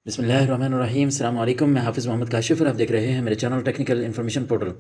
बिस्मिल्लाहिर्रहमानिर्रहीम। अस्सलाम वालेकुम। मैं हाफ़िज़ मोहम्मद काशिफ़ और आप देख रहे हैं मेरे चैनल टेक्निकल इन्फॉर्मेशन पोर्टल।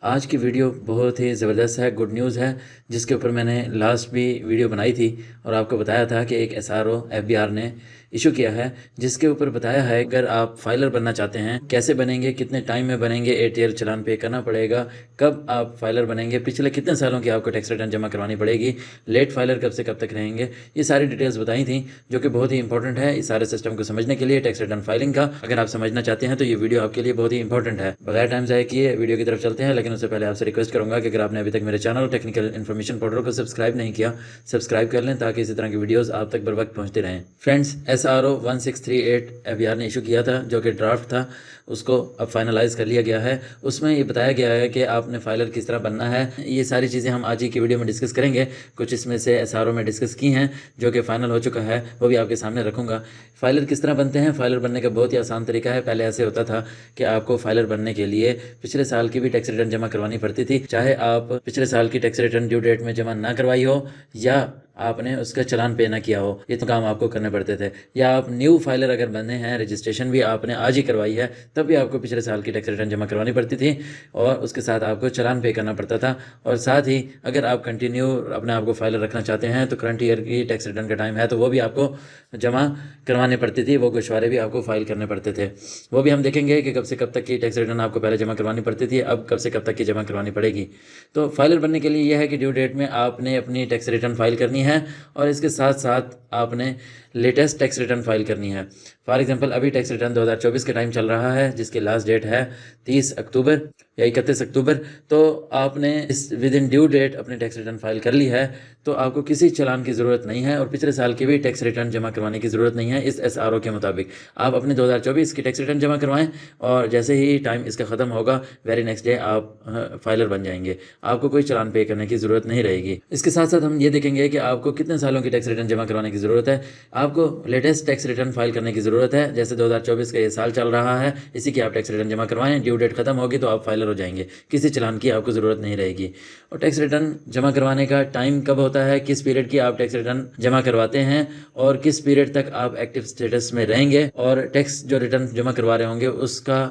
आज की वीडियो बहुत ही ज़बरदस्त है, गुड न्यूज़ है, जिसके ऊपर मैंने लास्ट भी वीडियो बनाई थी और आपको बताया था कि एक एसआरओ एफबीआर ने इशू किया है, जिसके ऊपर बताया है अगर आप फाइलर बनना चाहते हैं कैसे बनेंगे, कितने टाइम में बनेंगे, एटीएल चालान पे करना पड़ेगा, कब आप फाइलर बनेंगे, पिछले कितने सालों की आपको टैक्स रिटर्न जमा करवानी पड़ेगी, लेट फाइलर कब से कब तक रहेंगे, ये सारी डिटेल्स बताई थी जो कि बहुत ही इंपॉर्टेंट है इस सारे सिस्टम को समझने के लिए टैक्स रिटर्न फाइलिंग का। अगर आप समझना चाहते हैं तो ये वीडियो आपके लिए बहुत ही इंपॉर्टेंट है। बगैर टाइम ज़ाया किए वीडियो की तरफ चलते हैं, लेकिन उससे पहले आपसे रिक्वेस्ट करूंगा कि अगर आपने अभी तक मेरे चैनल टेक्निकल इन्फॉर्मेशन पोर्टल को सब्सक्राइब नहीं किया, सब्सक्राइब कर लें ताकि इसी तरह की वीडियोस आप तक बर वक्त पहुंचते रहें। फ्रेंड्स, SRO 1638 एफबीआर ने इशू किया था जो कि ड्राफ्ट था, उसको अब फाइनलाइज कर लिया गया है। उसमें ये बताया गया है कि आपने फाइलर किस तरह बनना है। ये सारी चीज़ें हम आज ही की वीडियो में डिस्कस करेंगे। कुछ इसमें से SRO में डिस्कस की हैं जो कि फाइनल हो चुका है, वो भी आपके सामने रखूंगा। फाइलर किस तरह बनते हैं? फाइलर बनने का बहुत ही आसान तरीका है। पहले ऐसे होता था कि आपको फाइलर बनने के लिए पिछले साल की भी टैक्स रिटर्न जमा करवानी पड़ती थी, चाहे आप पिछले साल की टैक्स रिटर्न ड्यू डेट में जमा ना करवाई हो या आपने उसका चालान पे ना किया हो, ये तो काम आपको करने पड़ते थे। या आप न्यू फाइलर अगर बने हैं, रजिस्ट्रेशन भी आपने आज ही करवाई है, तब भी आपको पिछले साल की टैक्स रिटर्न जमा करवानी पड़ती थी और उसके साथ आपको चालान पे करना पड़ता था। और साथ ही अगर आप कंटिन्यू अपने आप को फाइलर रखना चाहते हैं तो करंट ईयर की टैक्स रिटर्न का टाइम है तो वो भी आपको जमा करवानी पड़ती थी, वो गोशवारे भी आपको फाइल करने पड़ते थे। वो भी हम देखेंगे कि कब से कब तक की टैक्स रिटर्न आपको पहले जमा करवानी पड़ती थी, अब कब से कब तक की जमा करवानी पड़ेगी। तो फाइलर बनने के लिए यह है कि ड्यू डेट में आपने अपनी टैक्स रिटर्न फाइल करनी है और इसके साथ साथ आपने लेटेस्ट टैक्स रिटर्न फाइल करनी है। फॉर एग्जांपल अभी टैक्स रिटर्न 2024 का टाइम चल रहा है, जिसकी लास्ट डेट है 30 अक्टूबर या 31 अक्टूबर। तो आपने इस विद इन ड्यू डेट अपनी टैक्स रिटर्न फाइल कर ली है तो आपको किसी चालान की ज़रूरत नहीं है और पिछले साल की भी टैक्स रिटर्न जमा करवाने की ज़रूरत नहीं है। इस SRO के मुताबिक आप अपने 2024 की टैक्स रिटर्न जमा करवाएं और जैसे ही टाइम इसका ख़त्म होगा वेरी नेक्स्ट डे आप फाइलर बन जाएंगे, आपको कोई चालान पे करने की ज़रूरत नहीं रहेगी। इसके साथ साथ हम ये देखेंगे कि आपको कितने सालों की टैक्स रिटर्न जमा करवाने की ज़रूरत है। आपको लेटेस्ट टैक्स रिटर्न फाइल करने की ज़रूरत है। जैसे 2024 का ये साल चल रहा है, इसी की आप टैक्स रिटर्न जमा करवाएं, ड्यू डेट खत्म होगी तो आप फाइलर हो जाएंगे, किसी चालान की आपको ज़रूरत नहीं रहेगी। और टैक्स रिटर्न जमा करवाने का टाइम कब होता है, किस पीरियड की आप टैक्स रिटर्न जमा करवाते हैं और किस पीरियड तक आप एक्टिव स्टेटस में रहेंगे और टैक्स जो रिटर्न जमा करवा रहे होंगे उसका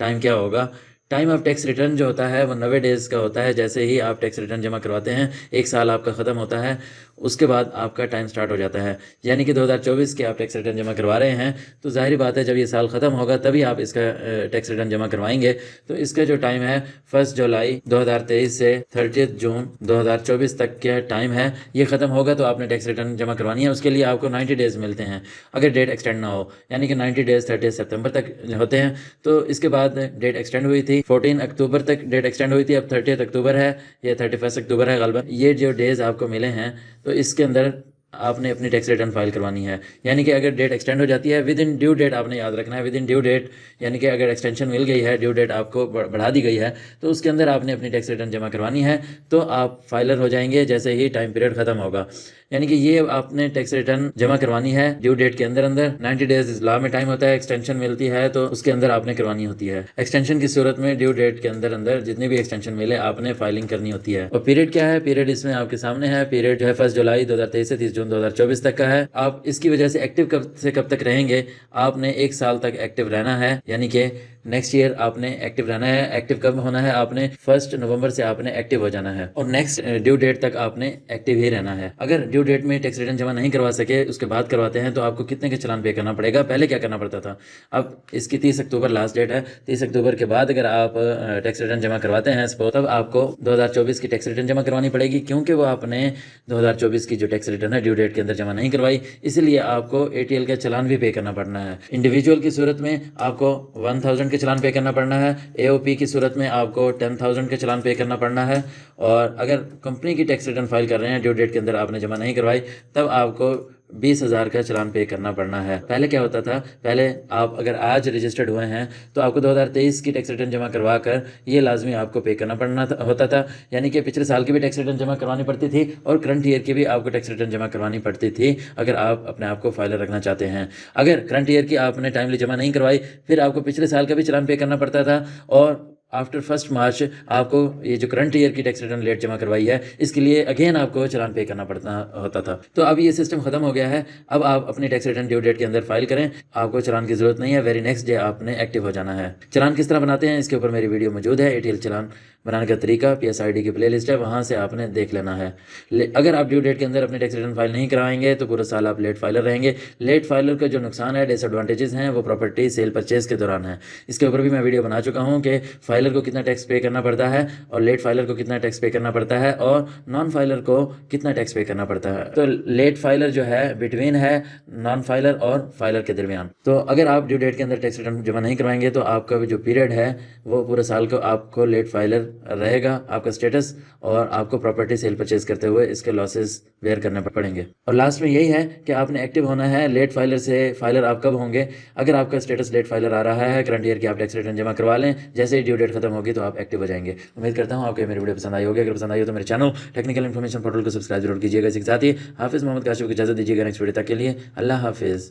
टाइम क्या होगा। टाइम ऑफ टैक्स रिटर्न जो होता है वो 90 डेज़ का होता है। जैसे ही आप टैक्स रिटर्न जमा करवाते हैं, एक साल आपका ख़त्म होता है, उसके बाद आपका टाइम स्टार्ट हो जाता है। यानी कि 2024 के आप टैक्स रिटर्न जमा करवा रहे हैं तो जाहिर बात है जब ये साल ख़त्म होगा तभी आप इसका टैक्स रिटर्न जमा करवाएंगे। तो इसका जो टाइम है 1 जुलाई 2023 से 30 जून 2024 तक का टाइम है, ये ख़त्म होगा तो आपने टैक्स रिटर्न जमा करवानी है। उसके लिए आपको 90 डेज़ मिलते हैं अगर डेट एक्सटेंड ना हो, यानी कि 90 डेज़ 30 सितंबर तक होते हैं। तो इसके बाद डेट एक्सटेंड हुई थी, 14 अक्टूबर तक डेट एक्सटेंड हुई थी, अब 30 अक्टूबर है या 31 अक्टूबर है गलबन। ये जो डेज़ आपको मिले हैं तो इसके अंदर आपने अपनी टैक्स रिटर्न फाइल करवानी है। यानी कि अगर डेट एक्सटेंड हो जाती है विद इन ड्यू डेट, आपने याद रखना है विद इन ड्यू डेट, यानी कि अगर एक्सटेंशन मिल गई है, ड्यू डेट आपको बढ़ा दी गई है तो उसके अंदर आपने अपनी टैक्स रिटर्न जमा करवानी है तो आप फाइलर हो जाएंगे जैसे ही टाइम पीरियड खत्म होगा। यानी कि ये आपने टैक्स रिटर्न जमा करवानी है ड्यू डेट के अंदर अंदर। 90 डेज लॉ में टाइम होता है, एक्सटेंशन मिलती है तो उसके अंदर आपने करवानी होती है। एक्सटेंशन की सूरत में ड्यू डेट के अंदर अंदर जितनी भी एक्सटेंशन मिले आपने फाइलिंग करनी होती है। और पीरियड क्या है? पीरियड इसमें आपके सामने है। पीरियड जो है 1 जुलाई 2023 से 30 जून 2024 तक का है। आप इसकी वजह से एक्टिव कब से कब तक रहेंगे? आपने 1 साल तक एक्टिव रहना है, यानी कि नेक्स्ट ईयर आपने एक्टिव रहना है। एक्टिव कब होना है? आपने 1 नवंबर से आपने एक्टिव हो जाना है और नेक्स्ट ड्यू डेट तक आपने एक्टिव ही रहना है। अगर ड्यू डेट में टैक्स रिटर्न जमा नहीं करवा सके, उसके बाद करवाते हैं तो आपको कितने के चालान पे करना पड़ेगा? पहले क्या करना पड़ता था, अब इसकी 30 अक्टूबर लास्ट डेट है। 30 अक्टूबर के बाद अगर आप टैक्स रिटर्न जमा करवाते हैं तब आपको 2024 की टैक्स रिटर्न जमा करवानी पड़ेगी, क्योंकि वो आपने 2024 की जो टैक्स रिटर्न है ड्यू डेट के अंदर जमा नहीं करवाई, इसलिए आपको ATL का चालान भी पे करना पड़ना है। इंडिविजुअल की सूरत में आपको 1000 के चालान पे करना पड़ना है, AOP की सूरत में आपको 10,000 के चालान पे करना पड़ना है। और अगर कंपनी की टैक्स रिटर्न फाइल कर रहे हैं ड्यू डेट के अंदर आपने जमा नहीं करवाई, तब आपको 20,000 का चालान पे करना पड़ना है। पहले क्या होता था, पहले आप अगर आज रजिस्टर्ड हुए हैं तो आपको 2023 की टैक्स रिटर्न जमा करवा कर ये लाजमी आपको पे करना पड़ना होता था, यानी कि पिछले साल की भी टैक्स रिटर्न जमा करवानी पड़ती थी और करंट ईयर की भी आपको टैक्स रिटर्न जमा करवानी पड़ती थी अगर आप अपने आप को फाइलर रखना चाहते हैं। अगर करंट ईयर की आपने टाइमली जमा नहीं करवाई, फिर आपको पिछले साल का भी चालान पे करना पड़ता था और आफ्टर 1 मार्च आपको ये जो करंट ईयर की टैक्स रिटर्न लेट जमा करवाई है, इसके लिए अगेन आपको चालान पे करना पड़ता होता था। तो अब ये सिस्टम खत्म हो गया है। अब आप अपनी टैक्स रिटर्न ड्यू डेट के अंदर फाइल करें, आपको चालान की जरूरत नहीं है। वेरी नेक्स्ट डे आपने एक्टिव हो जाना है। चालान किस तरह बनाते हैं, इसके ऊपर मेरी वीडियो मौजूद है। एटीएल चालान बनाने का तरीका PSID की प्लेलिस्ट है, वहाँ से आपने देख लेना है। अगर आप ड्यू डेट के अंदर अपनी टैक्स रिटर्न फाइल नहीं कराएंगे तो पूरा साल आप लेट फाइलर रहेंगे। लेट फाइलर का जो नुकसान है, डिसएडवांटेजेस हैं, वो प्रॉपर्टी सेल परचेज के दौरान है। इसके ऊपर भी मैं वीडियो बना चुका हूँ कि फाइलर को कितना टैक्स पे करना पड़ता है और लेट फाइलर को कितना टैक्स पे करना पड़ता है और नॉन फाइलर को कितना टैक्स पे करना पड़ता है। तो लेट फाइलर जो है बिटवीन है नॉन फाइलर और फाइलर के दरमियान। तो अगर आप ड्यू डेट के अंदर टैक्स रिटर्न जमा नहीं करवाएंगे तो आपका जो पीरियड है वो पूरे साल को आपको लेट फाइलर रहेगा, आपका स्टेटस, और आपको प्रॉपर्टी सेल परचेज करते हुए इसके लॉसेस बेयर करने पड़ेंगे। और लास्ट में यही है कि आपने एक्टिव होना है। लेट फाइलर से फाइलर आप कब होंगे, अगर आपका स्टेटस लेट फाइलर आ रहा है, करंट ईयर की आप टैक्स रिटर्न जमा करवा लें, जैसे ही ड्यू डेट खत्म होगी तो आप एक्टिव हो जाएंगे। उम्मीद करता हूँ आपको मेरी वीडियो पसंद आई होगी। अगर पसंद आई हो तो मेरे चैनल टेक्निकल इन्फॉर्मेशन पोर्टल को सब्सक्राइब जरूर कीजिएगा। इसके साथ ही हाफिज़ मोहम्मद काशिफ को इजाजत दीजिएगा नेक्स्ट वीडियो तक के लिए। अल्लाह हाफिज़।